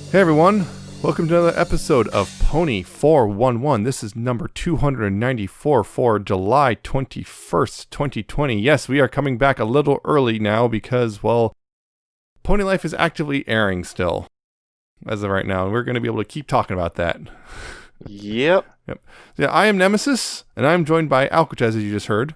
Hey everyone, welcome to another episode of Pony 411. This is number 294 for July 21st, 2020. Yes, we are coming back a little early now because, well, Pony Life is actively airing still, as of right now, and we're going to be able to keep talking about that. Yep. Yeah, I am Nemesis, and I'm joined by Alca7raz, as you just heard.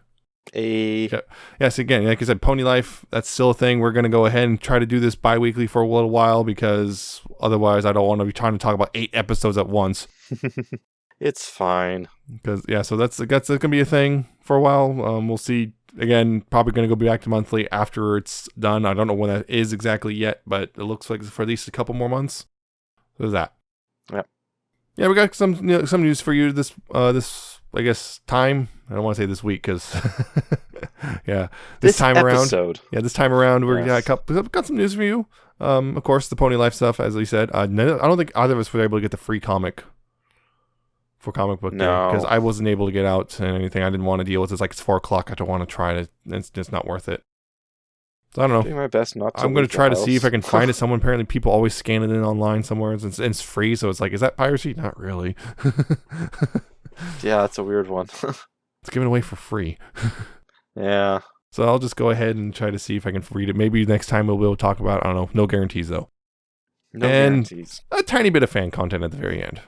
Yes, again, like I said, Pony Life, that's still a thing. We're going to go ahead and try to do this bi-weekly for a little while because otherwise I don't want to be trying to talk about 8 episodes at once. It's fine. Because, yeah, so that's going to be a thing for a while. We'll see. Again, probably going to go back to monthly after it's done. I don't know when that is exactly yet, but it looks like it's for at least a couple more months. So there's that. Yep. Yeah, we got some news for you this I guess time. I don't want to say this week because yeah, this time episode. around. Yeah, this time around we're got some news for you. Of course, the Pony Life stuff, as we said. I don't think either of us were able to get the free comic for comic book day because I wasn't able to get out and anything. I didn't want to deal with it. It's like it's 4:00. I don't want to try to. It's just not worth it. So I don't know. Doing my best not to. I'm going to try to see if I can find it somewhere. Apparently, people always scan it in online somewhere. It's free, so it's like, is that piracy? Not really. Yeah, that's a weird one. It's given away for free. Yeah. So I'll just go ahead and try to see if I can read it. Maybe next time we'll be able to talk about it. I don't know. No guarantees, though. No guarantees. A tiny bit of fan content at the very end.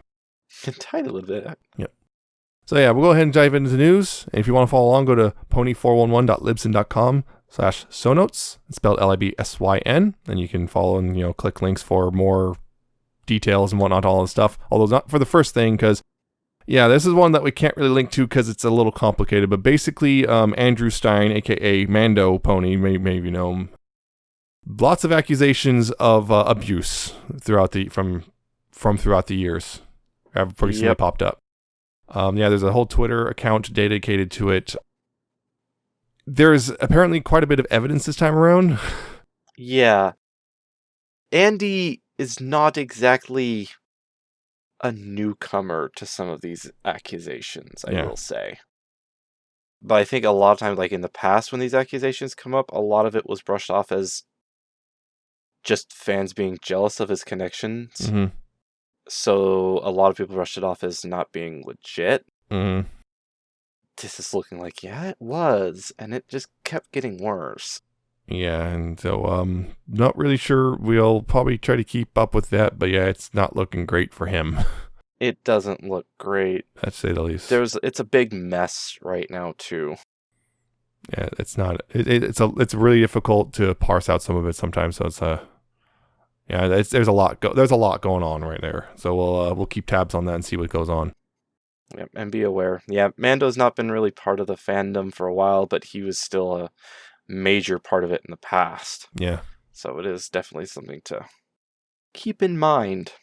A tiny little bit. Yep. So yeah, we'll go ahead and dive into the news. And if you want to follow along, go to pony411.libsyn.com/sonotes. It's spelled LIBSYN. And you can follow and, click links for more details and whatnot, all this stuff. Although not for the first thing, because yeah, this is one that we can't really link to because it's a little complicated. But basically, Andrew Stein, a.k.a. Mando Pony, maybe you know him, lots of accusations of abuse throughout from throughout the years have recently popped up. Yeah, there's a whole Twitter account dedicated to it. There's apparently quite a bit of evidence this time around. Yeah. Andy is not exactly a newcomer to some of these accusations, I will say. But I think a lot of times, like in the past when these accusations come up, a lot of it was brushed off as just fans being jealous of his connections. Mm-hmm. So a lot of people brushed it off as not being legit. Mm-hmm. This is looking like, yeah, it was. And it just kept getting worse. Yeah, and so not really sure. We'll probably try to keep up with that, but yeah, it's not looking great for him. It doesn't look great. I'd say the least. It's a big mess right now too. Yeah, it's not. It's really difficult to parse out some of it sometimes. So there's a lot going on right there. So we'll keep tabs on that and see what goes on. Yep, and be aware. Yeah, Mando's not been really part of the fandom for a while, but he was still a major part of it in the past. Yeah. So it is definitely something to keep in mind.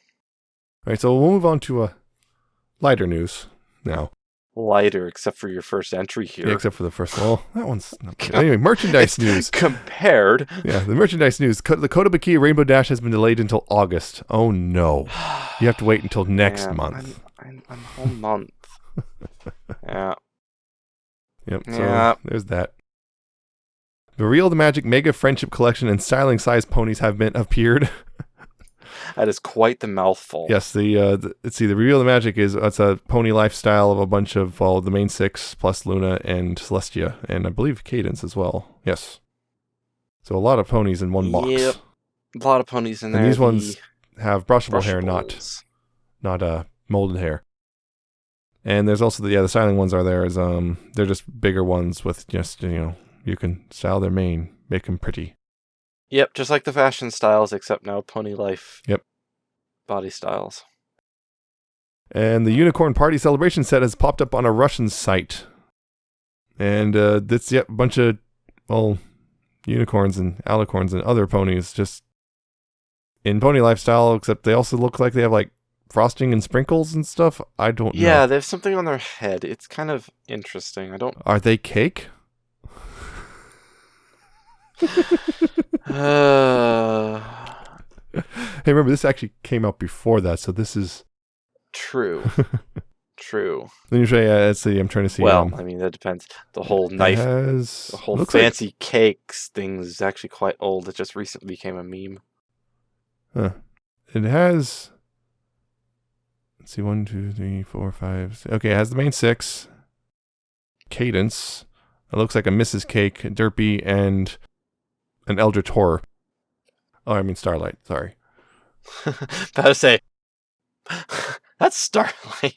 All right, so we'll move on to lighter news now. Lighter, except for your first entry here. Yeah, except for the first one. Well, that one's not good. Anyway, merchandise news. Compared. Yeah, the merchandise news. The Kotobukiya Rainbow Dash has been delayed until August. Oh no. You have to wait until next month. I'm a whole month. Yeah. Yep, so there's that. The Real the Magic Mega Friendship Collection and Styling Size Ponies have appeared. That is quite the mouthful. Yes, let's see, the Real the Magic it's a pony lifestyle of a bunch of the main 6 plus Luna and Celestia, and I believe Cadence as well. Yes. So a lot of ponies in one box. Yep. A lot of ponies in there. And these ones have brushable hair, not molded hair. And there's also the styling ones are there. They're just bigger ones with just, you can style their mane, make them pretty. Yep, just like the fashion styles, except now Pony Life. Yep. Body styles. And the Unicorn Party Celebration set has popped up on a Russian site. And that's a bunch of, unicorns and alicorns and other ponies just in pony lifestyle, except they also look like they have like frosting and sprinkles and stuff. I don't know. Yeah, they have something on their head. It's kind of interesting. Are they cake? Hey, remember, this actually came out before that, so this is... True. True. Let me show you, let's see, I'm trying to see... Well, I mean, that depends. The whole knife, the whole fancy cakes thing is actually quite old. It just recently became a meme. Huh. it has... Let's see, 1, 2, 3, 4, 5... Okay, it has the main 6. Cadence. It looks like a Mrs. Cake, Derpy, and an Eldritch Horror. Oh, I mean Starlight, sorry. About to say, that's Starlight.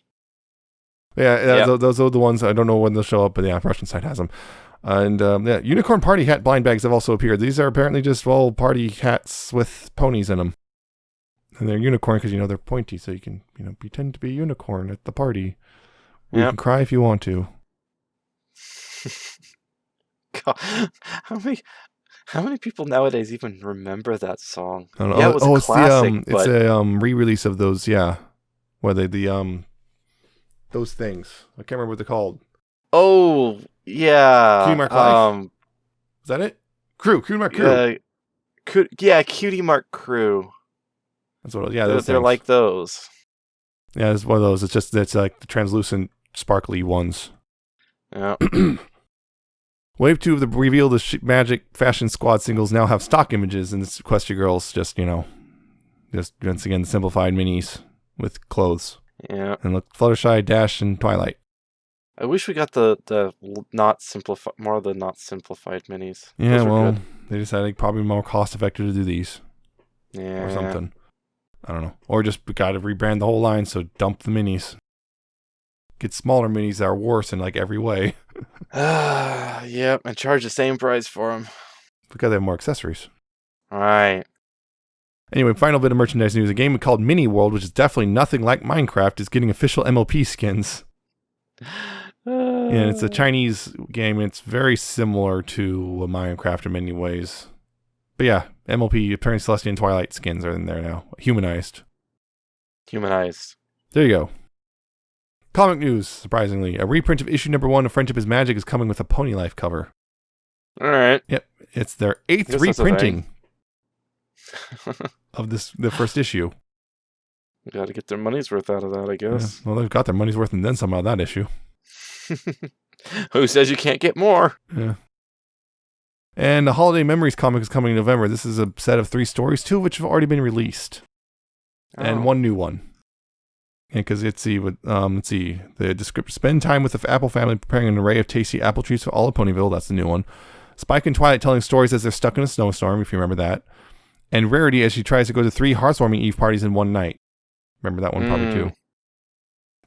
Yeah, those are the ones. I don't know when they'll show up, but the Russian side has them. And Unicorn Party Hat blind bags have also appeared. These are apparently just, party hats with ponies in them. And they're unicorn because, they're pointy, so you can, pretend to be a unicorn at the party. You can cry if you want to. God, how many people nowadays even remember that song? I don't know. Yeah, it was a classic. It's a re-release of those. Yeah, where those things. I can't remember what they're called. Oh yeah. Cutie Mark Life. Is that it? Cutie Mark Crew. Cutie Mark Crew. That's what. Yeah, they're like those. Yeah, it's one of those. It's like the translucent, sparkly ones. Yeah. Wave 2 of the reveal the Magic Fashion Squad singles now have stock images, and it's Equestria Girls just once again simplified minis with clothes. Yeah. And look, Fluttershy, Dash, and Twilight. I wish we got the not simplified, more of the not simplified minis. Yeah, well, they decided probably more cost effective to do these. Yeah. Or something. I don't know. Or just got to rebrand the whole line, so dump the minis. Get smaller minis that are worse in like every way. Yep, and charge the same price for them. Because they have more accessories. All right. Anyway, final bit of merchandise news. A game called Mini World, which is definitely nothing like Minecraft, is getting official MLP skins. And it's a Chinese game, and it's very similar to Minecraft in many ways. But yeah, MLP, apparently Celestia and Twilight skins are in there now. Humanized. There you go. Comic news, surprisingly. A reprint of issue number 1 of Friendship is Magic is coming with a Pony Life cover. All right. Yep. It's their 8th reprinting of the first issue. Got to get their money's worth out of that, I guess. Yeah. Well, they've got their money's worth and then some out of that issue. Who says you can't get more? Yeah. And the Holiday Memories comic is coming in November. This is a set of 3 stories, 2 of which have already been released. And 1 new one. Because the description: spend time with the Apple family preparing an array of tasty apple treats for all of Ponyville. That's the new one. Spike and Twilight telling stories as they're stuck in a snowstorm, if you remember that. And Rarity as she tries to go to 3 heartwarming Eve parties in one night. Remember that one probably too.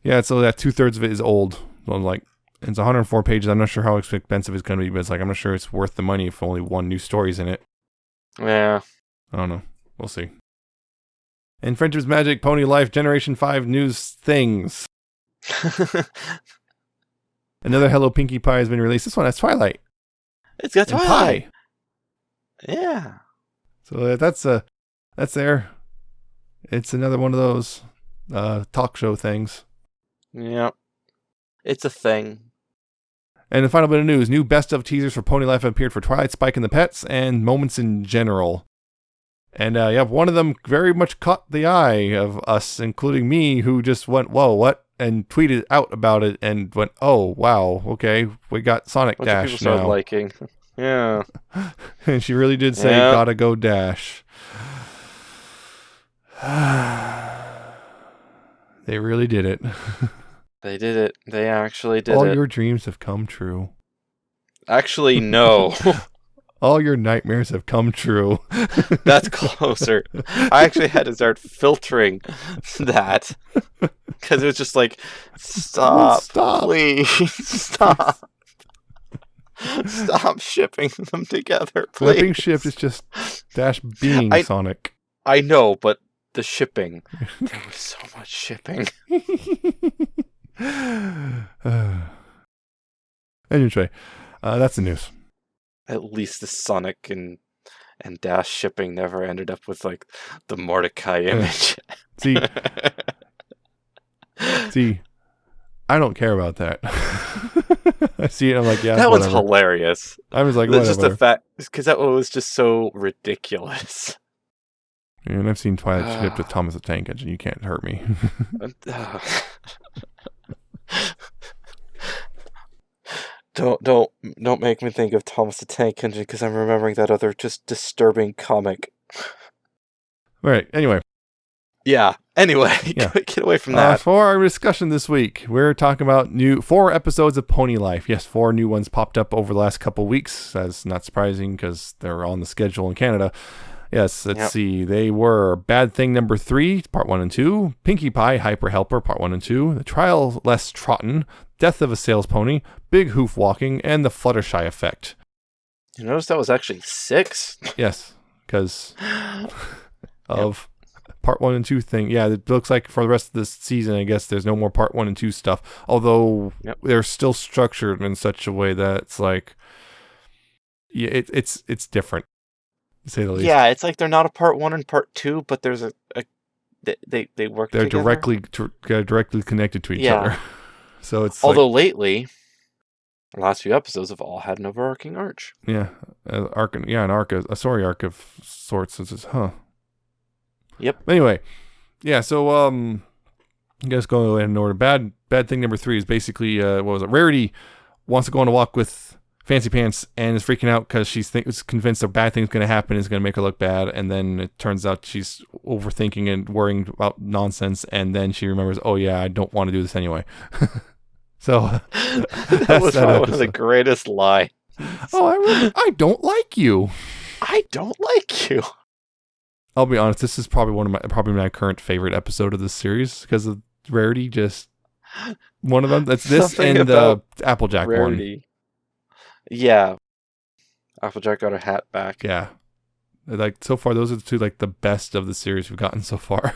Yeah, so that 2/3 of it is old. So it's 104 pages. I'm not sure how expensive it's going to be, but I'm not sure it's worth the money if only 1 new story's in it. Yeah. I don't know. We'll see. And Friendship's Magic, Pony Life, Generation 5 news things. Another Hello Pinkie Pie has been released. This one has Twilight. It's got Twilight. Pie. Yeah. So that's there. It's another one of those talk show things. Yep. It's a thing. And the final bit of news, new best of teasers for Pony Life have appeared for Twilight, Spike and the Pets, and moments in general. And one of them very much caught the eye of us, including me, who just went, whoa, what? And tweeted out about it and went, oh, wow, okay, we got Sonic Dash people started now. Liking. Yeah. And she really did say, gotta go Dash. They really did it. They did it. They actually did it. All your dreams have come true. Actually, no. All your nightmares have come true. That's closer. I actually had to start filtering that. Because it was just like, stop. Please, stop. Stop shipping them together, please. Flipping shipped is just Dash being Sonic. I know, but the shipping. There was so much shipping. Anyway, that's the news. At least the Sonic and Dash shipping never ended up with the Mordecai image. See, I don't care about that. I see it. I'm like, yeah, that whatever. was hilarious. I was like, that's whatever. just the fact, because that one was just so ridiculous. And I've seen Twilight shipped with Thomas the Tank Engine. You can't hurt me. Don't make me think of Thomas the Tank Engine because I'm remembering that other just disturbing comic. All right. Anyway, Yeah. Anyway, Yeah. get away from that. For our discussion this week, we're talking about 4 episodes of Pony Life. Yes, 4 new ones popped up over the last couple weeks. That's not surprising because they're on the schedule in Canada. Yes, let's see. They were Bad Thing number 3, part 1 and 2, Pinkie Pie Hyper Helper, part 1 and 2, The Trial Less Trotten, Death of a Sales Pony, Big Hoof Walking, and The Fluttershy Effect. You notice that was actually 6? Yes, because of part 1 and 2 thing. Yeah, it looks like for the rest of this season, I guess there's no more part 1 and 2 stuff. Although they're still structured in such a way that it's like, yeah, it's different. To say the least. Yeah, it's like they're not a part 1 and part 2, but there's they work they're together. directly connected to each other. So it's lately, the last few episodes have all had an overarching arch. Yeah, an story arc of sorts. It's just, Yep. Anyway, yeah. So I guess going in order. Bad Thing number 3 is basically what was it? Rarity wants to go on a walk with Fancy Pants and is freaking out because she's convinced a bad thing's going to happen, is going to make her look bad, and then it turns out she's overthinking and worrying about nonsense, and then she remembers, oh yeah, I don't want to do this anyway. So that was one of the greatest lines. Oh, I don't like you. I don't like you. I'll be honest, this is probably my current favorite episode of this series because of Rarity. Just one of them. That's this something and the Applejack Rarity one. Yeah, Applejack got her hat back. Yeah, like so far, those are the 2 like the best of the series we've gotten so far.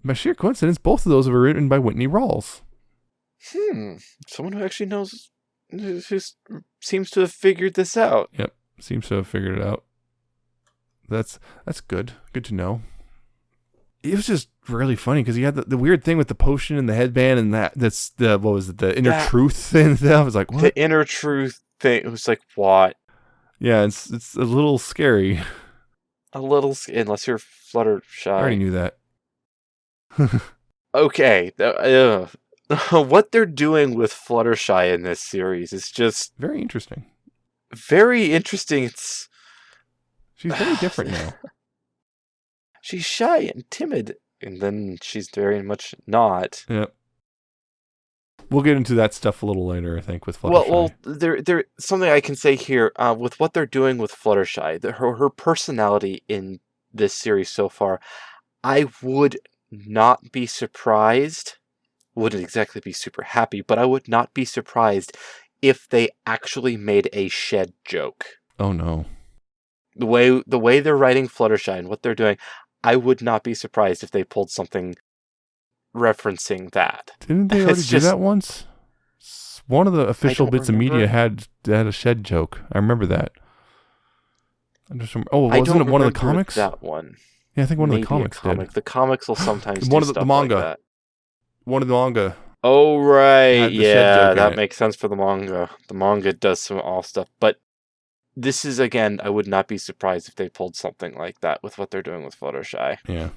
By sheer coincidence, both of those were written by Whitney Rawls. Someone who actually knows, who seems to have figured this out. Yep, seems to have figured it out. That's good. Good to know. It was just really funny because he had the weird thing with the potion and the headband and that's the what was it, the inner truth thing. I was like, what? The inner truth thing. It was like, what? Yeah, it's a little scary. A little, unless you're Fluttershy. I already knew that. Okay, what they're doing with Fluttershy in this series is just very interesting. Very interesting. She's very different now. She's shy and timid, and then she's very much not. Yep. We'll get into that stuff a little later, I think, with Fluttershy. Well, there something I can say here with what they're doing with Fluttershy. Her personality in this series so far, I would not be surprised. Wouldn't exactly be super happy, but I would not be surprised if they actually made a shed joke. Oh no. The way they're writing Fluttershy and what they're doing, I would not be surprised if they pulled something referencing that. Didn't they already do that once? One of the official bits of media had a shed joke. I remember that. Wasn't it one of the comics? That one. Yeah, I think one of the comics did. The comics will sometimes one do of the stuff manga. Like that. One of the manga. Oh right, yeah, that makes sense for the manga. The manga does some off stuff, but this is, again, I would not be surprised if they pulled something like that with what they're doing with Fluttershy. Yeah.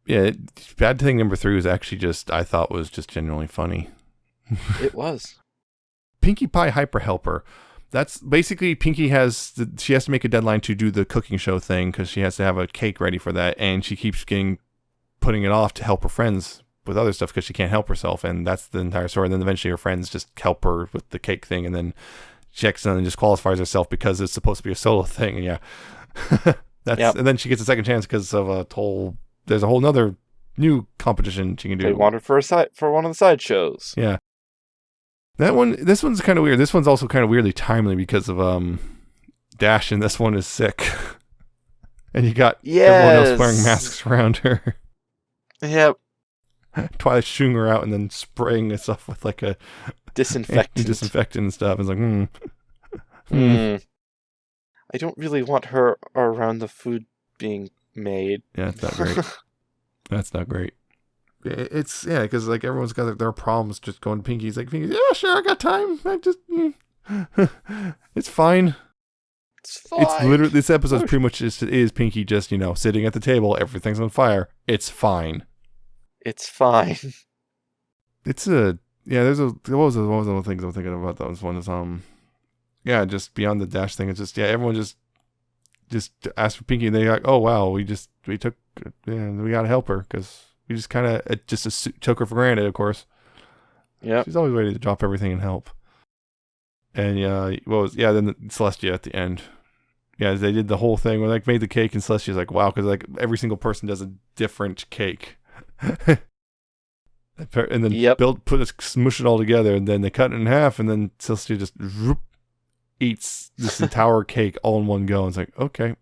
Yeah, Bad Thing number 3 was actually I thought was just genuinely funny. It was. Pinkie Pie Hyper Helper. That's basically Pinkie she has to make a deadline to do the cooking show thing because she has to have a cake ready for that, and she keeps putting it off to help her friends with other stuff because she can't help herself, and that's the entire story. And then eventually her friends just help her with the cake thing, and then she accidentally just qualifies herself because it's supposed to be a solo thing. And yeah, and then she gets a second chance because of there's a whole nother new competition she can do. They want her for one of the side shows. Yeah. This one's kind of weird. This one's also kind of weirdly timely because of Dash, and this one is sick. And you got everyone else wearing masks around her. Yep. Twilight shooing her out and then spraying herself with like a disinfectant and stuff. It's like, I don't really want her around the food being made. Yeah, it's not great. That's not great. It's, because like everyone's got their problems just going to Pinkie's like, yeah, sure, I got time. I just, it's fine. It's fine. It's literally, this episode pretty much is Pinkie just, sitting at the table, everything's on fire. It's fine. It's fine. It's what was the other things I'm thinking about? That was one is, just beyond the Dash thing. It's just, everyone just asked for Pinkie and they're like, oh wow, we took and we got to help her because we just kind of took her for granted, of course. Yeah. She's always ready to drop everything and help. And then Celestia at the end. Yeah, they did the whole thing where made the cake, and Celestia's like, wow, because every single person does a different cake. And then smush it all together, and then they cut it in half, and then Celestia just eats this entire cake all in one go. And it's like, okay.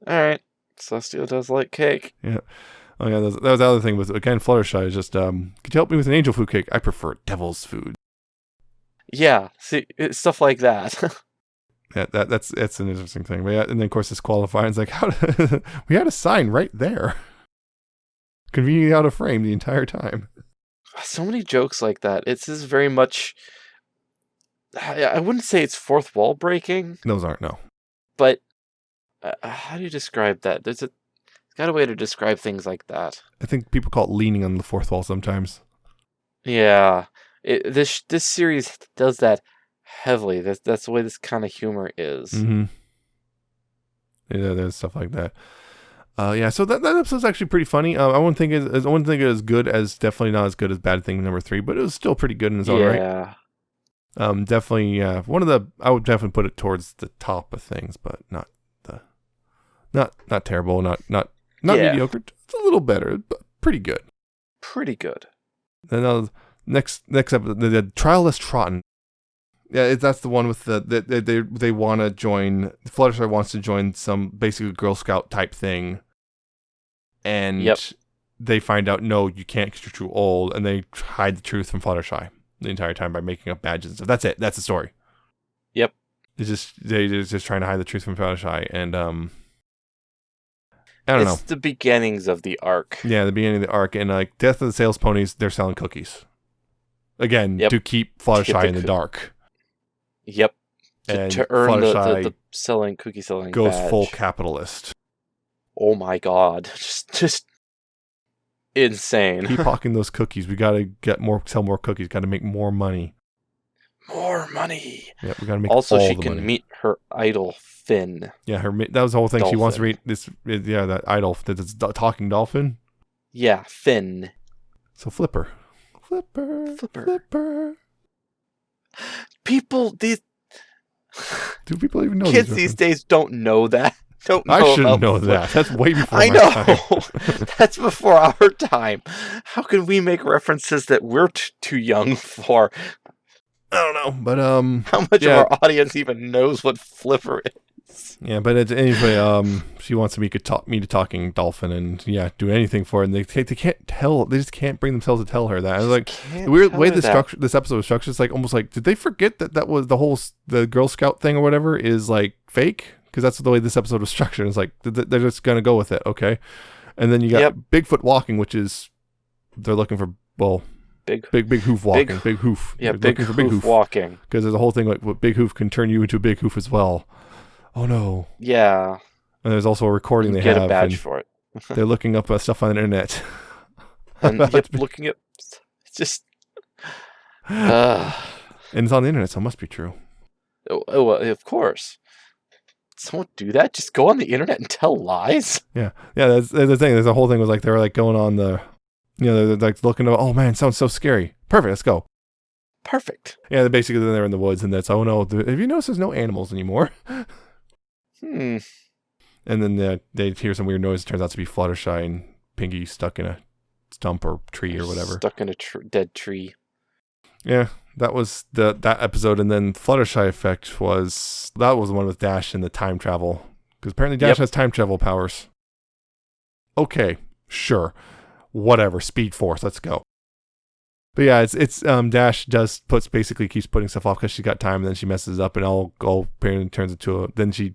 All right. Celestia does like cake. Yeah. Oh, yeah, that was the other thing with, again, Fluttershy is just, could you help me with an angel food cake? I prefer devil's food. Yeah, see, stuff like that. Yeah, that's an interesting thing. But yeah, and then, of course, this qualifying is like, we had a sign right there. Conveniently out of frame the entire time. So many jokes like that. It's just very much, I wouldn't say it's fourth wall breaking. Those aren't, no. But how do you describe that? There's got a way to describe things like that. I think people call it leaning on the fourth wall sometimes. Yeah. This series does that heavily. That's the way this kind of humor is. Mm-hmm. Yeah, there's stuff like that. So that episode's actually pretty funny. I wouldn't think it as good as, definitely not as good as Bad Thing number 3, but it was still pretty good in its own right. Yeah. Definitely, I would definitely put it towards the top of things, but not terrible, not mediocre. It's a little better, but pretty good. Pretty good. Then next episode, the Trialless Trotton. Yeah, that's the one with they want to join. Fluttershy wants to join some basically Girl Scout type thing, and they find out no, you can't because you're too old, and they hide the truth from Fluttershy the entire time by making up badges and stuff. That's it. That's the story. Yep. They're just trying to hide the truth from Fluttershy, and I don't know. It's the beginnings of the arc. Yeah, the beginning of the arc, and like Death of the Sales Ponies, they're selling cookies again to keep Fluttershy in the dark. Yep. And to earn the cookie selling goes badge. Full capitalist. Oh my god. Just insane. Keep hawking those cookies. We gotta sell more cookies, gotta make more money. More money. Yeah, we gotta make also all the she money. can meet her idol Finn. Yeah, that was the whole thing. Dolphin. She wants to meet this that idol, that's talking dolphin. Yeah, Finn. So Flipper. Do people even know kids these days don't know that? I shouldn't know that. That's way before I my know. time. That's before our time. How can we make references that we're too young for? I don't know, but how much of our audience even knows what Flipper is? Yeah, but anyway, she wants to meet a talking dolphin and do anything for it. And they can't tell. They just can't bring themselves to tell her that. I was like, the weird way this episode was structured. It's like almost like, did they forget that was the Girl Scout thing or whatever is like fake? Because that's the way this episode was structured. It's like they're just gonna go with it, okay? And then you got Bigfoot walking, which is they're looking for big hoof walking, big hoof. Yeah, big hoof walking. Because there's a whole thing like what big hoof can turn you into a big hoof as well. Oh no. Yeah. And there's also a recording they get have. Get a badge for it. They're looking up stuff on the internet. And looking at just. And it's on the internet, so it must be true. Oh, of course. Someone do that? Just go on the internet and tell lies? Yeah. That's the thing. There's a whole thing was like they were like going on the, they're like looking. Oh man, sounds so scary. Perfect. Let's go. Perfect. Yeah. Basically, then they're in the woods, and that's have you noticed there's no animals anymore? And then they hear some weird noise. It turns out to be Fluttershy and Pinky stuck in a stump or tree or whatever. Stuck in a dead tree. Yeah, that was that episode. And then Fluttershy effect was the one with Dash and the time travel. Because apparently Dash has time travel powers. Okay, sure. Whatever. Speed Force. Let's go. But yeah, it's Dash basically keeps putting stuff off because she got time and then she messes up and all apparently turns into then she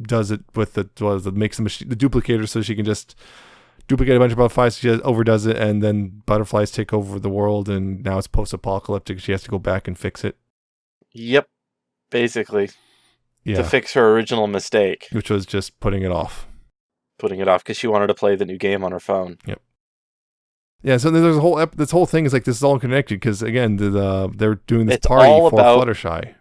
does it with makes the duplicator so she can just duplicate a bunch of butterflies. She overdoes it and then butterflies take over the world and now it's post-apocalyptic. She has to go back and fix it. Yep. Basically. Yeah. To fix her original mistake. Which was just putting it off because she wanted to play the new game on her phone. Yep. Yeah, so there's this whole thing is like this is all connected because again they're doing this party for Fluttershy.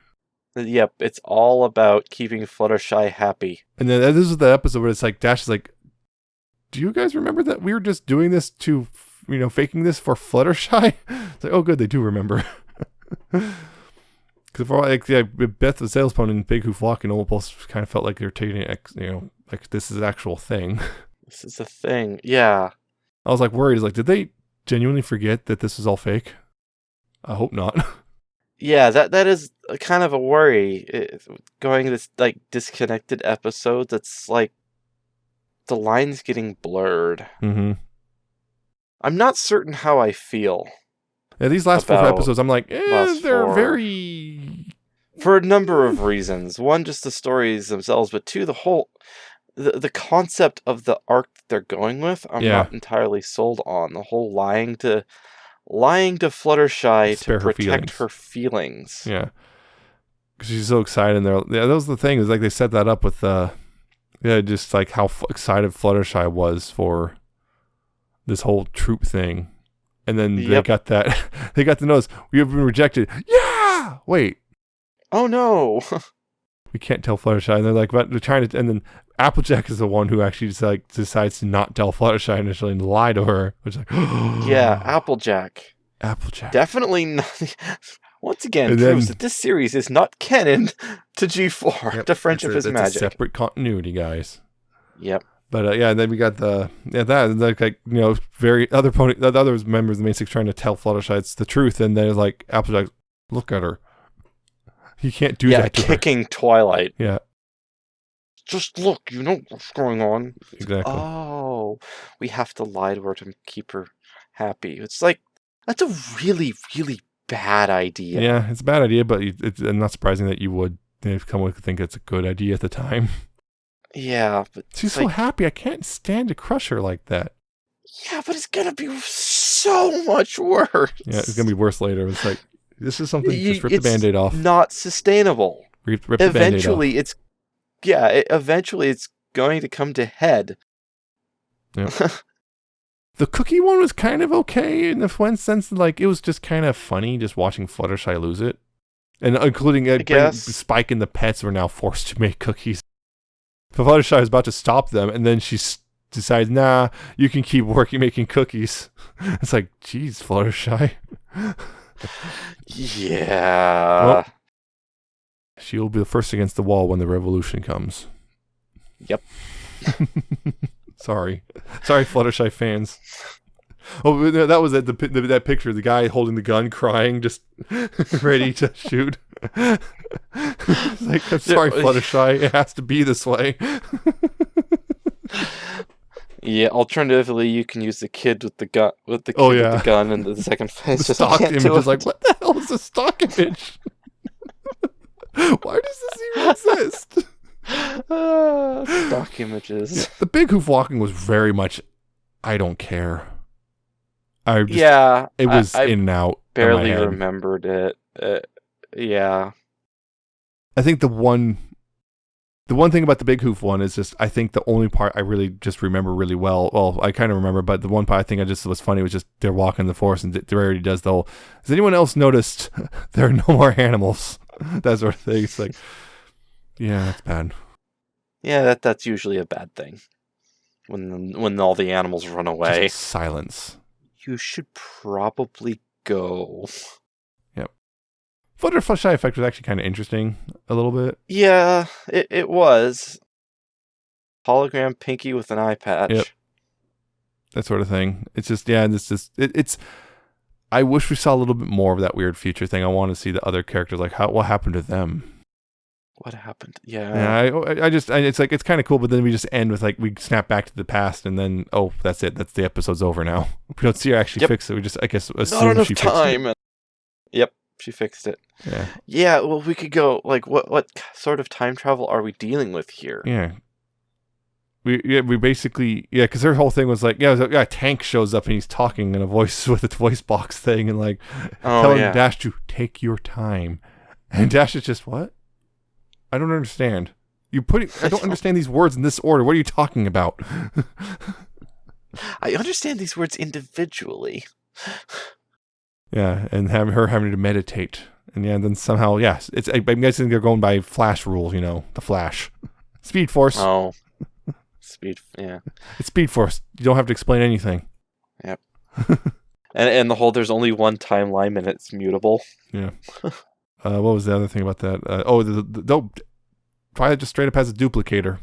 Yep, it's all about keeping Fluttershy happy. And then this is the episode where it's like Dash is like, do you guys remember that we were just doing this to, faking this for Fluttershy? It's like, oh, good, they do remember. Because Beth the Sales Pony and Big Hoof Walking almost kind of felt like they were taking it, like this is an actual thing. This is a thing. Yeah. I was like worried. Like, did they genuinely forget that this is all fake? I hope not. Yeah, that is kind of a worry. Going this like disconnected episode, that's like the lines getting blurred. Mm-hmm. I'm not certain how I feel. Yeah, these last 4 episodes, I'm like, they're very... For a number of reasons. One, just the stories themselves, but two, the concept of the arc that they're going with, I'm not entirely sold on. The whole lying to Fluttershy to protect her feelings. Yeah. Because she's so excited. And that was the thing, is like they set that up with, just like how excited Fluttershy was for this whole troop thing. And then they got the notice, we have been rejected. Yeah! Wait. Oh no. We can't tell Fluttershy. And they're like, but they're trying to, and then Applejack is the one who actually decides to not tell Fluttershy initially and lie to her. Which is like, yeah, Applejack. Definitely not. Once again, proves that this series is not canon to G4, to Friendship is Magic. It's a separate continuity, guys. Yep. But and then we got the other members of the Main Six trying to tell Fluttershy it's the truth, and then it's like Applejack, look at her. You can't do that to her. Kicking Twilight. Yeah. Just look, you know what's going on. Exactly. Oh, we have to lie to her to keep her happy. It's like, that's a really, really bad idea. Yeah, it's a bad idea, but it's not surprising that you would come with think it's a good idea at the time. Yeah, but she's so happy. I can't stand to crush her like that. Yeah, but it's gonna be so much worse. Yeah, it's gonna be worse later. It's like, this is something, just rip the Band-Aid off. Not sustainable. Rip the Band-Aid off. Eventually it's going to come to head. Yeah. The cookie one was kind of okay in the one sense, like it was just kind of funny just watching Fluttershy lose it. And including Spike and the pets were now forced to make cookies. But Fluttershy was about to stop them, and then she decides, nah, you can keep making cookies. It's like, geez, Fluttershy. Yeah. Well, she'll be the first against the wall when the revolution comes. Yep. Sorry, Fluttershy fans. Oh, that was that picture of the guy holding the gun, crying, just ready to shoot. It's like, I'm sorry, Fluttershy. It has to be this way. Yeah. Alternatively, you can use the kid with the gun. With the gun, and the second face. The stock image is like, what the hell is a stock image? Why does this even exist? Stock images. Yeah, the Big Hoof Walking was very much, I don't care. It was in and out. Barely remembered it. Yeah. I think the one thing about the Big Hoof one is just, I think the only part I really just remember really well, I kind of remember, but the one part I think I just was funny was just they're walking the forest and Rarity does the whole, has anyone else noticed there are no more animals? That sort of thing. It's like, yeah, that's bad. Yeah, that's usually a bad thing. When all the animals run away. Just silence. You should probably go. Yep. Fluttershy effect was actually kind of interesting a little bit. Yeah, it was. Hologram Pinky with an eye patch. Yep. That sort of thing. It's just, it's I wish we saw a little bit more of that weird future thing. I want to see the other characters, like what happened to them. What happened? Yeah. It's like, it's kind of cool, but then we just end with like, we snap back to the past and then, oh, that's it. That's the episode's over now. We don't see her actually fix it. We just, I guess, assume she fixed it. Yep, she fixed it. Yeah. Yeah, well, we could go, like, what sort of time travel are we dealing with here? Yeah. We basically, because her whole thing was like, a tank shows up and he's talking in a voice with a voice box thing and like, telling Dash to take your time. And Dash is just, what? I don't understand. I don't understand these words in this order. What are you talking about? I understand these words individually. Yeah, and her having to meditate. And then somehow, I'm guessing they're going by Flash rules, the Flash. Speed Force. Oh. Speed, yeah. It's Speed Force. You don't have to explain anything. Yep. and the whole there's only one timeline and it's mutable. Yeah. What was the other thing about that? Vylet just straight up has a duplicator.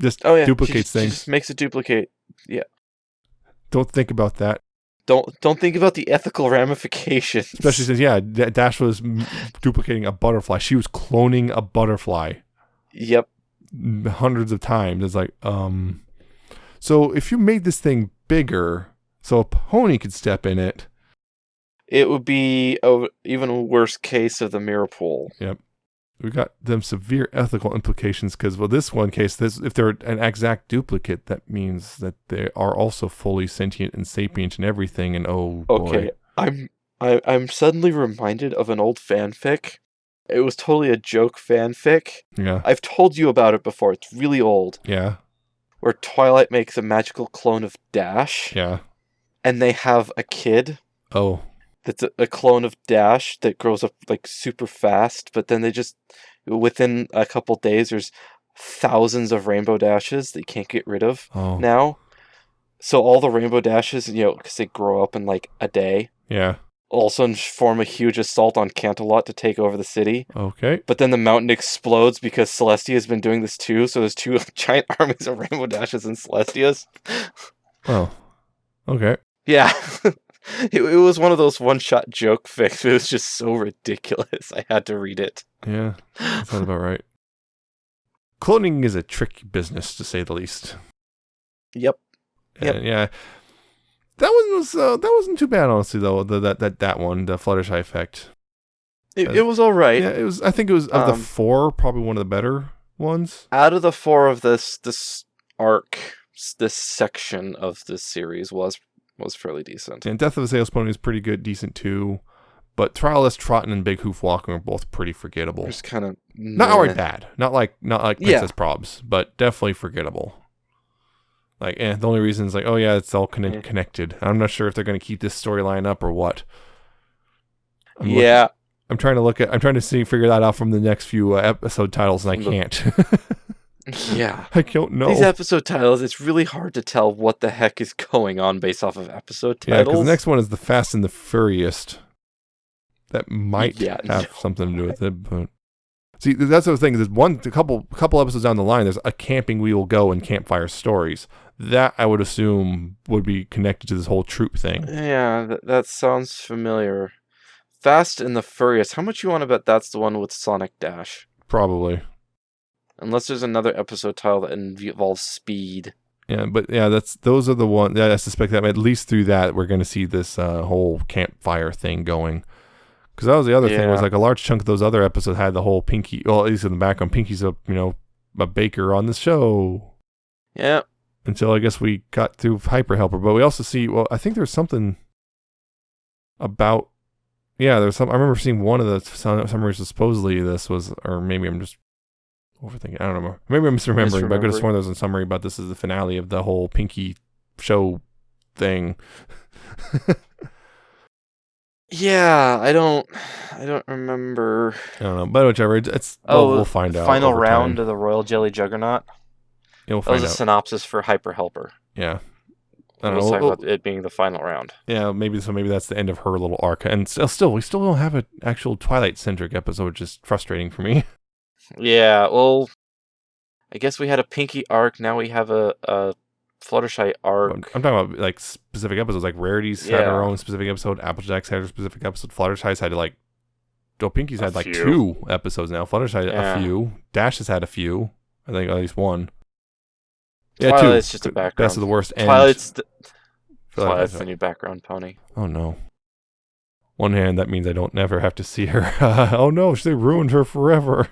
Just duplicates things. She just makes a duplicate. Yeah. Don't think about that. Don't think about the ethical ramifications. Especially since, Dash was duplicating a butterfly. She was cloning a butterfly. Yep. Hundreds of times. It's like, so if you made this thing bigger so a pony could step in it, it would be even a worse case of the mirror pool. Yep. We got them severe ethical implications because, this one case, if they're an exact duplicate, that means that they are also fully sentient and sapient and everything. And okay, boy. I'm suddenly reminded of an old fanfic. It was totally a joke fanfic. Yeah. I've told you about it before. It's really old. Yeah. Where Twilight makes a magical clone of Dash. Yeah. And they have a kid. Oh. That's a clone of Dash that grows up like super fast, but then they just, within a couple days, there's thousands of Rainbow Dashes that you can't get rid of now. So all the Rainbow Dashes, because they grow up in like a day. Yeah. All of a sudden form a huge assault on Canterlot to take over the city. Okay. But then the mountain explodes because Celestia has been doing this too, so there's two giant armies of Rainbow Dashes and Celestias. Oh. Okay. Yeah. It was one of those one-shot joke fics. It was just so ridiculous. I had to read it. Yeah, that sounds about right. Cloning is a tricky business, to say the least. Yep. Yeah. That one wasn't too bad, honestly, though. That one, the Fluttershy effect. It was all right. Yeah, it was. I think it was of the four, probably one of the better ones. Out of the four of this arc, this section of this series was fairly decent. And Death of a Sales Pony is pretty good, decent too. But Trialist Trottin and Big Hoof Walking are both pretty forgettable. Just kind of not outright bad, not like Princess Probs, but definitely forgettable. Like, the only reason is like, it's all connected. I'm not sure if they're going to keep this storyline up or what. I'm trying to figure that out from the next few episode titles, and I can't. Yeah. I don't know. These episode titles, it's really hard to tell what the heck is going on based off of episode titles. Yeah, because the next one is The Fast and the Furious. That might have something to do with it, but... See, that's the thing, is a couple episodes down the line, there's a Camping We Will Go and Campfire Stories. That, I would assume, would be connected to this whole troop thing. Yeah, that sounds familiar. Fast and the Furious, how much you want to bet that's the one with Sonic Dash? Probably. Unless there's another episode title that involves speed. Yeah, but those are the ones. I suspect that at least through that we're going to see this whole campfire thing going. Because that was the other thing, was like a large chunk of those other episodes had the whole Pinky. Well, at least in the background, Pinky's a baker on the show. Yeah. Until I guess we got through Hyper Helper, but we also see. Well, I think there's something about. Yeah, there's some. I remember seeing one of the summaries. Supposedly this was, or maybe I'm just overthinking. I don't know. Maybe I'm misremembering, but I could have sworn there was a summary about this is the finale of the whole Pinky show thing. Yeah, I don't remember. I don't know, but whichever. We'll find out. Final round of the Royal Jelly Juggernaut. Yeah, we'll find out. That was a synopsis for Hyper Helper. Yeah. I don't know. Talk about it being the final round. Yeah, maybe that's the end of her little arc. And still, we still don't have an actual Twilight-centric episode, which is frustrating for me. Yeah, well, I guess we had a Pinky arc. Now we have a Fluttershy arc. I'm talking about like specific episodes. Like Rarities had her own specific episode. Applejack's had her specific episode. Fluttershy's had Pinky's had like 2 episodes now. Fluttershy a few. Dash has had a few. I think at least one. Yeah, Twilight's just a background. Best of the worst. Twilight's the new background pony. Oh no. One hand, that means I don't never have to see her. Oh no, they ruined her forever.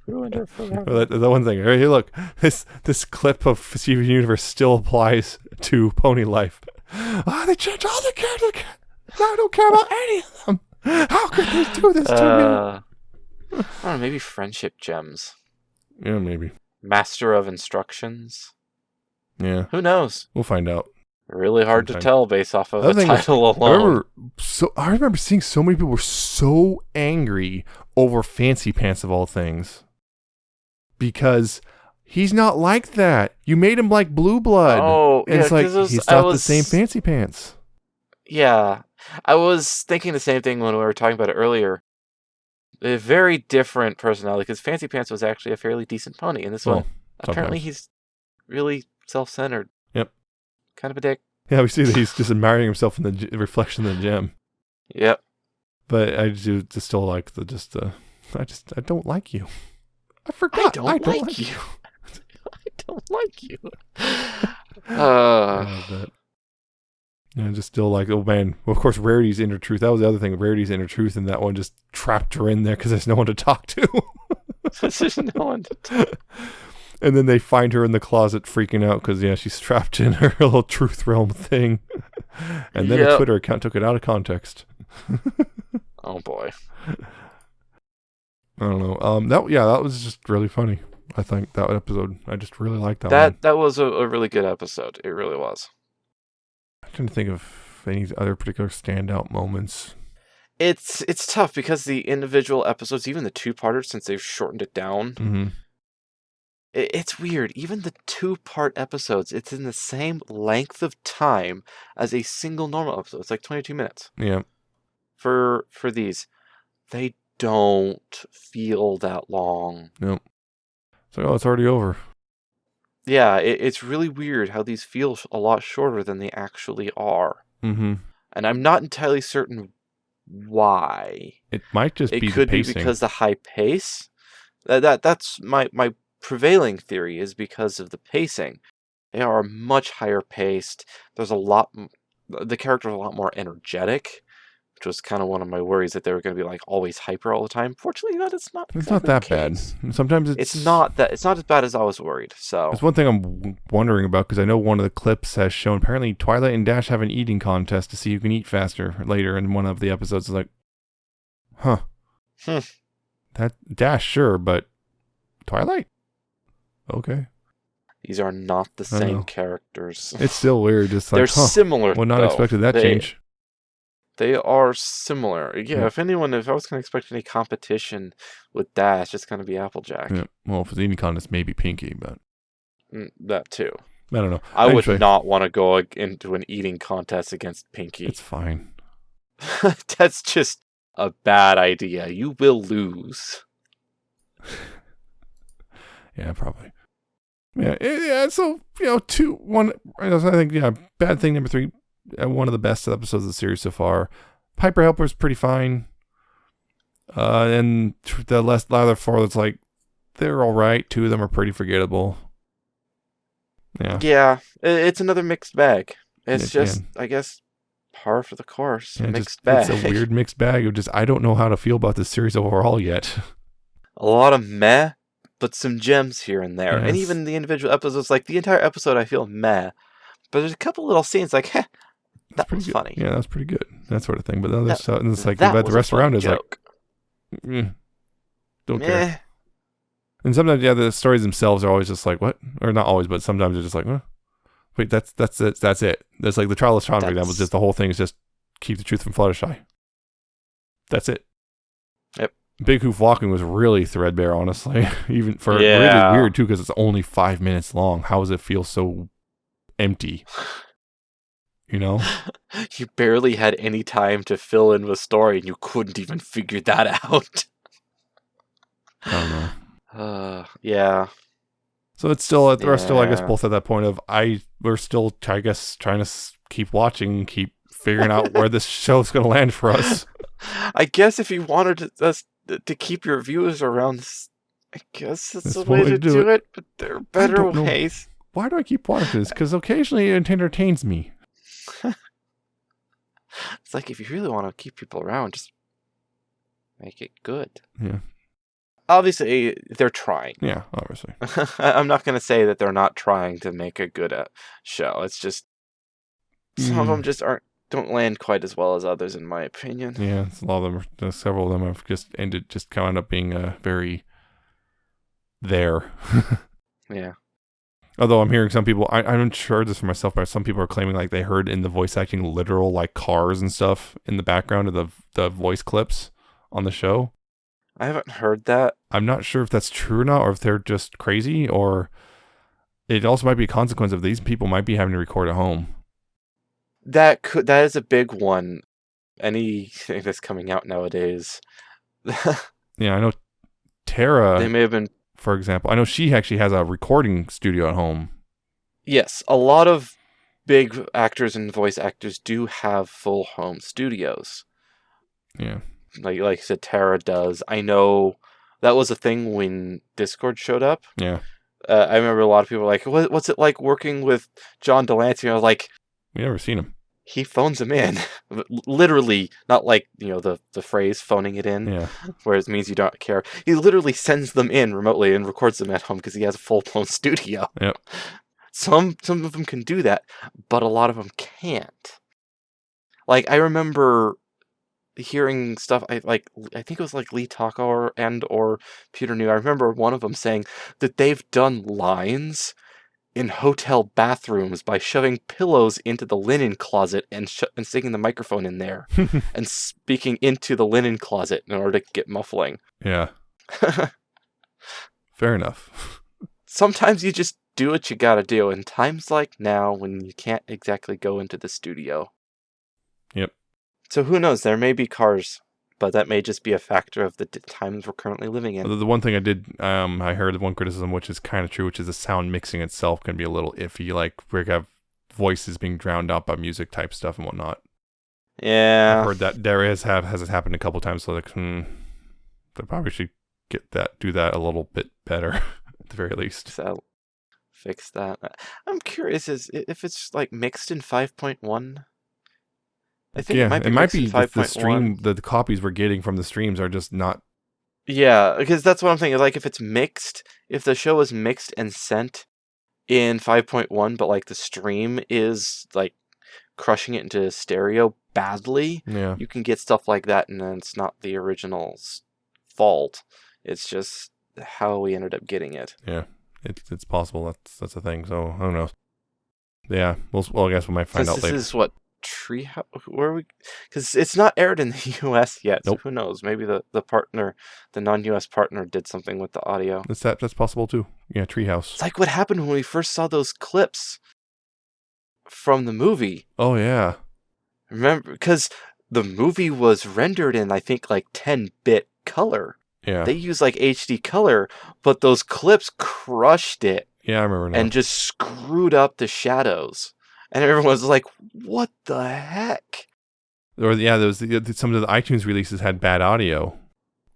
Ruined her forever. That one thing. Right here, look. This clip of Steven Universe still applies to Pony Life. They changed all the characters. Now I don't care about any of them. How could they do this to me? I don't know, maybe Friendship Gems. Yeah, maybe. Master of Instructions. Yeah. Who knows? We'll find out. Really hard to tell based off of the title alone. I remember seeing so many people were so angry over Fancy Pants of all things. Because he's not like that. You made him like Blue Blood. Oh, and it's like, he's not the same fancy pants. Yeah. I was thinking the same thing when we were talking about it earlier. A very different personality, because Fancy Pants was actually a fairly decent pony. And this one, apparently he's really self-centered. Yep. Kind of a dick. Yeah, we see that he's just admiring himself in the reflection in the gym. Yep. But I do just still like I don't like you. I forgot. I don't like you. I don't like you. Yeah, just still like, oh man. Well, of course, Rarity's inner truth. That was the other thing. Rarity's inner truth, and that one just trapped her in there because there's no one to talk to. There's no one to talk. And then they find her in the closet freaking out because, yeah, she's trapped in her little truth realm thing. And then a Twitter account took it out of context. Oh boy. I don't know. That was just really funny. I think that episode, I just really liked that one. That was a really good episode. It really was. I didn't think of any other particular standout moments. It's tough because the individual episodes, even the two-parters, since they've shortened it down, Mm-hmm. It's weird. Even the two-part episodes, it's in the same length of time as a single normal episode. It's like 22 minutes. Yeah. For these, they don't feel that long. Nope. It's like, oh, it's already over. Yeah, it's really weird how these feel a lot shorter than they actually are. Mm-hmm. And I'm not entirely certain why. It might just be the pacing. It could be because the high pace. That's my prevailing theory, is because of the pacing. They are much higher paced. There's the characters are a lot more energetic, which was kind of one of my worries, that they were going to be like always hyper all the time. Fortunately, it's not. It's not that bad. Sometimes it's not as bad as I was worried. So it's one thing I'm wondering about, because I know one of the clips has shown apparently Twilight and Dash have an eating contest to see who can eat faster later in one of the episodes. It's like, that Dash, sure, but Twilight, okay. These are not the same characters. It's still weird. Just like, they're similar. Would not expected that change. They are similar. Yeah, if I was going to expect any competition with Dash, it's going to be Applejack. Yeah. Well, if it's eating contest, maybe Pinky, but that too. I don't know. I would not want to go into an eating contest against Pinky. It's fine. That's just a bad idea. You will lose. Yeah, probably. Yeah. So, I think, bad thing number 3. One of the best episodes of the series so far. Piper Helper's pretty fine. And the other 4, it's like, they're all right. 2 of them are pretty forgettable. Yeah. Yeah, it's another mixed bag. It's just, I guess, par for the course. Yeah, mixed bag. It's a weird mixed bag of just, I don't know how to feel about this series overall yet. A lot of meh, but some gems here and there. Yes. And even the individual episodes, like the entire episode, I feel meh. But there's a couple little scenes like, that was funny. Yeah, that was pretty good. That sort of thing. But the other stuff, and it's like, the rest around is like, don't care. And sometimes, the stories themselves are always just like, what? Or not always, but sometimes they're just like, wait, that's it. That's it. That's like the Trial of Sean, for example. Just the whole thing is just keep the truth from Fluttershy. That's it. Yep. Big Hoof Walking was really threadbare, honestly. Even for really weird too, because it's only 5 minutes long. How does it feel so empty? You barely had any time to fill in the story, and you couldn't even figure that out. I don't know. Yeah. So it's still, we're still, I guess, both at that point of we're still, I guess, trying to keep watching, keep figuring out where this show's going to land for us. I guess if you wanted us to keep your viewers around, I guess that's the way to do it, but there are better ways. Why do I keep watching this? Because occasionally it entertains me. It's like, if you really want to keep people around, just make it good. Yeah. Obviously, they're trying. Yeah, obviously. I'm not going to say that they're not trying to make a good show. It's just some of them just don't land quite as well as others, in my opinion. Yeah, a lot of them, several of them have just kind of being very there. Yeah. Although I'm hearing some people, I'm sure this for myself, but some people are claiming like they heard in the voice acting literal like cars and stuff in the background of the voice clips on the show. I haven't heard that. I'm not sure if that's true or not, or if they're just crazy, or it also might be a consequence of these people might be having to record at home. That is a big one. Anything that's coming out nowadays. Yeah, I know Tara, They may have been. for example, I know she actually has a recording studio at home. Yes, a lot of big actors and voice actors do have full home studios. Yeah. Like I said, Tara does. I know that was a thing when Discord showed up. Yeah. I remember a lot of people were like, what's it like working with John Delancey? I was like, We never seen him. he phones him in. Literally, not like, the phrase phoning it in, Yeah. where it means you don't care. He literally sends them in remotely and records them at home because he has a full-blown studio. Yep. Some of them can do that, but a lot of them can't. Like, I remember hearing stuff, I think it was like Lee Taka or Peter New. I remember one of them saying that they've done lines in hotel bathrooms by shoving pillows into the linen closet and sticking the microphone in there and speaking into the linen closet in order to get muffling. Yeah. Fair enough. Sometimes you just do what you gotta do in times like now when you can't exactly go into the studio. Yep. So who knows, there may be cars, but that may just be a factor of the times we're currently living in. The one thing I heard one criticism, which is kind of true, which is the sound mixing itself can be a little iffy. Like we have voices being drowned out by music type stuff and whatnot. Yeah. I've heard that there has it happened a couple times. So like, they probably should do that a little bit better at the very least. So fix that. I'm curious if it's like mixed in 5.1. I think it might be the stream. The copies we're getting from the streams are just not. Yeah, because that's what I'm thinking. Like, if it's mixed, if the show is mixed and sent in 5.1, but like the stream is like crushing it into stereo badly, Yeah. you can get stuff like that, and then it's not the original's fault. It's just how we ended up getting it. Yeah, it's possible. That's a thing. So who knows? Yeah, I guess we might find out later. This is what. Treehouse, where we, because it's not aired in the U.S. yet. Nope. So who knows? Maybe the non-U.S. partner did something with the audio. That's possible too. Yeah, Treehouse. It's like what happened when we first saw those clips from the movie. Oh yeah. Remember, because the movie was rendered in I think like 10-bit color. Yeah. They used like HD color, but those clips crushed it. Yeah, I remember now. And just screwed up the shadows. And everyone was like, what the heck? Or yeah, there was some of the iTunes releases had bad audio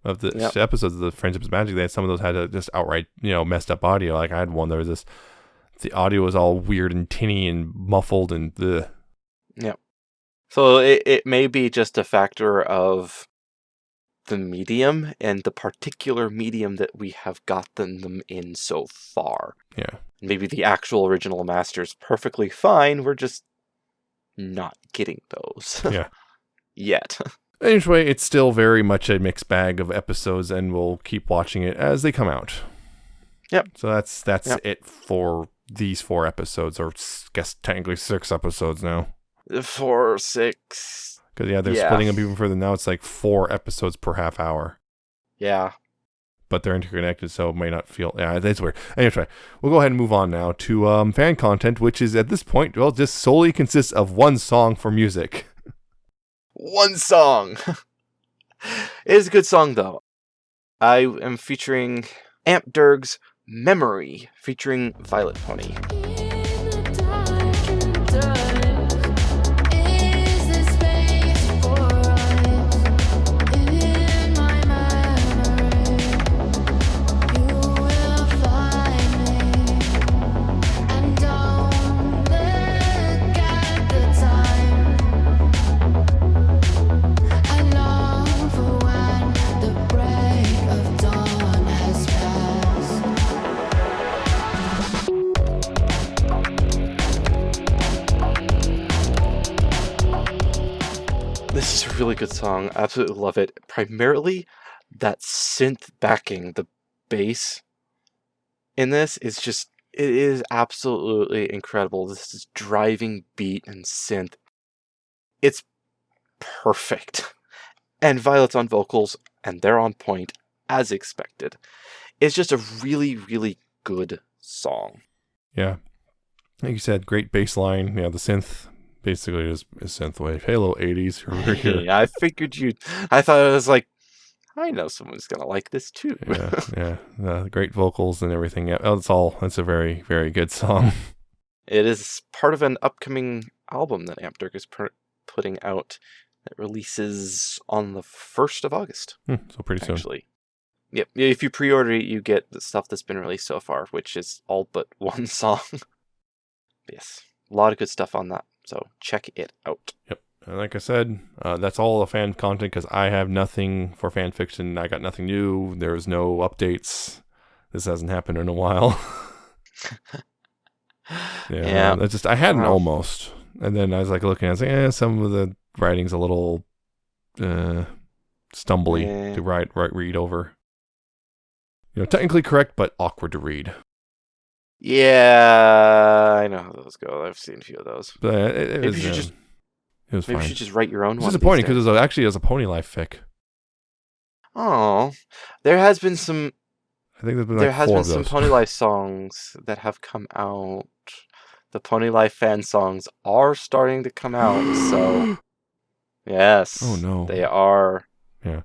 of the episodes of the Friendship's Magic. They had some of those had just outright, messed up audio. Like I had one, there was the audio was all weird and tinny and muffled and the. Yep. So it may be just a factor of the medium and the particular medium that we have gotten them in so far. Yeah. Maybe the actual original master's perfectly fine. We're just not getting those. Yeah. Yet. Anyway, it's still very much a mixed bag of episodes, and we'll keep watching it as they come out. Yep. So that's it for these 4 episodes, or I guess technically 6 episodes now. 4, 6. Because they're splitting them even further now. It's like 4 episodes per half hour. Yeah. But they're interconnected, so it may not feel. Yeah, that's weird. Anyway, we'll go ahead and move on now to fan content, which is at this point, just solely consists of one song for music. One song! It is a good song, though. I am featuring Ampderg's Memory, featuring Vylet Pony. This is a really good song. I absolutely love it. Primarily, that synth backing, the bass in this is just, it is absolutely incredible. This is driving beat and synth. It's perfect. And Vylet's on vocals, and they're on point. as expected. It's just a really, really good song. Yeah. Like you said, great bass line. Yeah, the synth basically is synthwave. Halo 80s. Yeah, I figured I thought it was like, I know someone's going to like this too. Yeah. Great vocals and everything. Yeah, it's a very, very good song. It is part of an upcoming album that Ampderg is putting out that releases on the 1st of August. So pretty soon. Actually. Yep. If you pre-order it, you get the stuff that's been released so far, which is all but one song. Yes. A lot of good stuff on that. So check it out. Yep. And like I said, that's all the fan content because I have nothing for fan fiction. I got nothing new. There's no updates. This hasn't happened in a while. Yeah. I had an almost. And then I was like looking, I was like, some of the writing's a little stumbly to read over. Technically correct, but awkward to read. Yeah, I know how those go. I've seen a few of those. But it was fine. Maybe you should just write your own one. It's disappointing because it was a Pony Life fic. Oh, there has been some. I think there has been some Pony Life songs that have come out. The Pony Life fan songs are starting to come out, so yes. Oh no, they are. Yeah.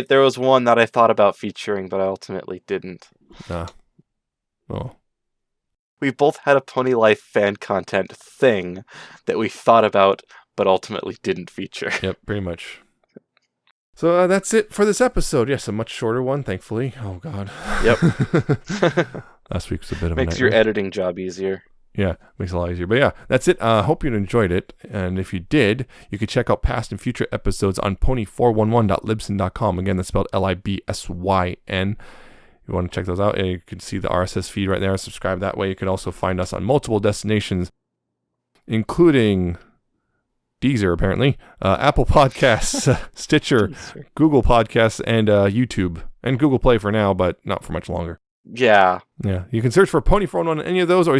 There was one that I thought about featuring, but I ultimately didn't. Oh. We both had a Pony Life fan content thing that we thought about, but ultimately didn't feature. Yep, pretty much. So that's it for this episode. Yes, a much shorter one, thankfully. Oh, God. Yep. Last week's a bit of a Makes your editing job easier. Yeah, makes it a lot easier. But yeah, that's it. Hope you enjoyed it. And if you did, you could check out past and future episodes on pony411.libsyn.com. Again, that's spelled Libsyn. You want to check those out, and you can see the RSS feed right there. Subscribe that way. You can also find us on multiple destinations, including Deezer, apparently, Apple Podcasts, Stitcher, Google Podcasts, and YouTube, and Google Play for now, but not for much longer. Yeah. You can search for Pony411 on any of those, or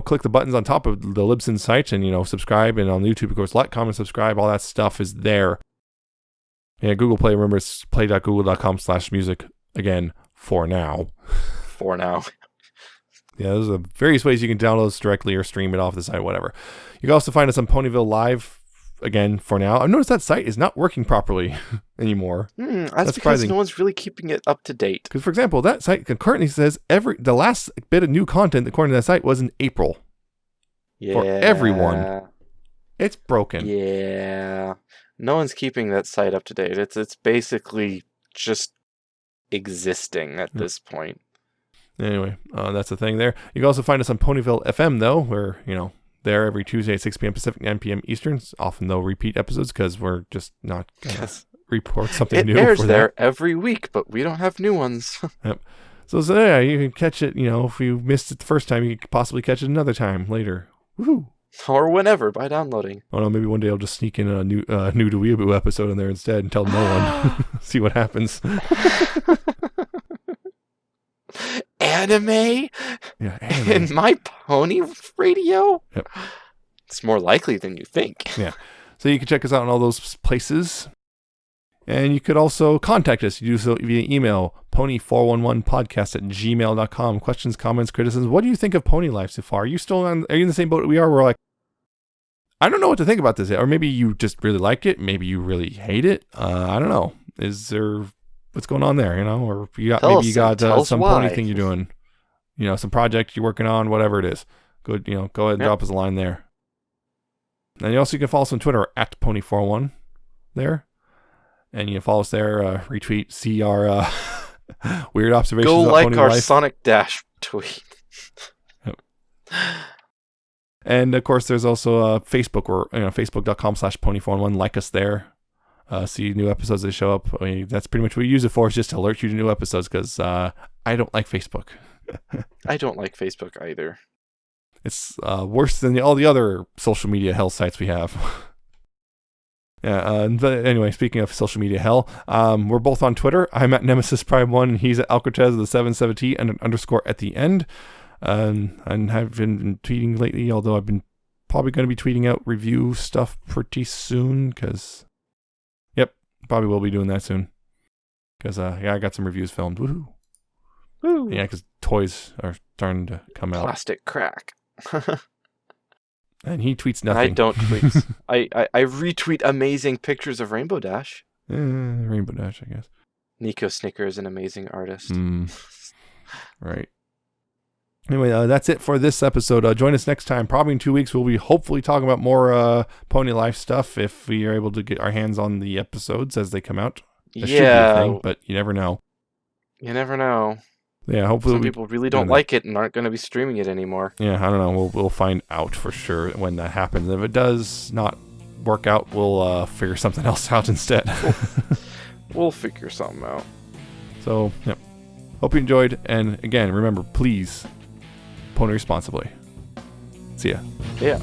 click the buttons on top of the Libsyn site, and subscribe. And on YouTube, of course, like, comment, subscribe. All that stuff is there. Yeah, Google Play. Remember, it's play.google.com/music. Again. For now. Yeah, those are various ways you can download this directly or stream it off the site, whatever. You can also find us on Ponyville Live, again, for now. I've noticed that site is not working properly anymore. That's because no one's really keeping it up to date. Because, for example, that site currently says the last bit of new content, according to that site, was in April. Yeah. For everyone. It's broken. Yeah. No one's keeping that site up to date. It's basically just existing at this point. Anyway, that's the thing there. You can also find us on Ponyville FM, though, where, there every Tuesday at 6 p.m. Pacific, 9 p.m. Eastern. Often, though, repeat episodes because we're just not going to report something new. It airs there every week, but we don't have new ones. Yep. So yeah, you can catch it, if you missed it the first time, you could possibly catch it another time later. Woohoo! Or whenever, by downloading. Oh no, maybe one day I'll just sneak in a new to Weeaboo episode in there instead and tell no one. See what happens. Anime? Yeah, anime. In my pony radio? Yep. It's more likely than you think. Yeah. So you can check us out in all those places. And you could also contact us. You do so via email, pony411podcast@gmail.com. Questions, comments, criticisms. What do you think of Pony Life so far? Are you in the same boat we are? We're like, I don't know what to think about this. Or maybe you just really like it. Maybe you really hate it. I don't know. Is there, what's going on there? Or you got some pony thing you're doing. Some project you're working on, whatever it is. Go ahead and drop us a line there. And you can follow us on Twitter at Pony411 there. And you follow us there, retweet, see our weird observations. Go like Pony our Life. Sonic Dash tweet. Yep. And of course, there's also Facebook, where facebook.com/pony411. Like us there. See new episodes that show up. That's pretty much what we use it for, is just to alert you to new episodes, because I don't like Facebook. I don't like Facebook either. It's worse than all the other social media hell sites we have. Yeah, but anyway, speaking of social media hell, we're both on Twitter. I'm at Nemesis Prime 1, and he's at Alcatraz with the 770 and an underscore at the end. And have been tweeting lately, although I've been probably going to be tweeting out review stuff pretty soon, because, probably will be doing that soon. Because I got some reviews filmed. Woohoo! Woo. Yeah, because toys are starting to come out. Plastic crack. And he tweets I nothing. don't tweet. I retweet amazing pictures of Rainbow Dash. Rainbow Dash, I guess. Nico Snicker is an amazing artist. Right. Anyway, that's it for this episode. Join us next time. Probably in 2 weeks, we'll be hopefully talking about more Pony Life stuff if we are able to get our hands on the episodes as they come out. That should be a thing, but you never know. You never know. Yeah, hopefully some people really don't like it and aren't going to be streaming it anymore. Yeah, I don't know. We'll find out for sure when that happens. And if it does not work out, we'll figure something else out instead. We'll figure something out. So, yeah. Hope you enjoyed. And again, remember, please pony responsibly. See ya. Yeah.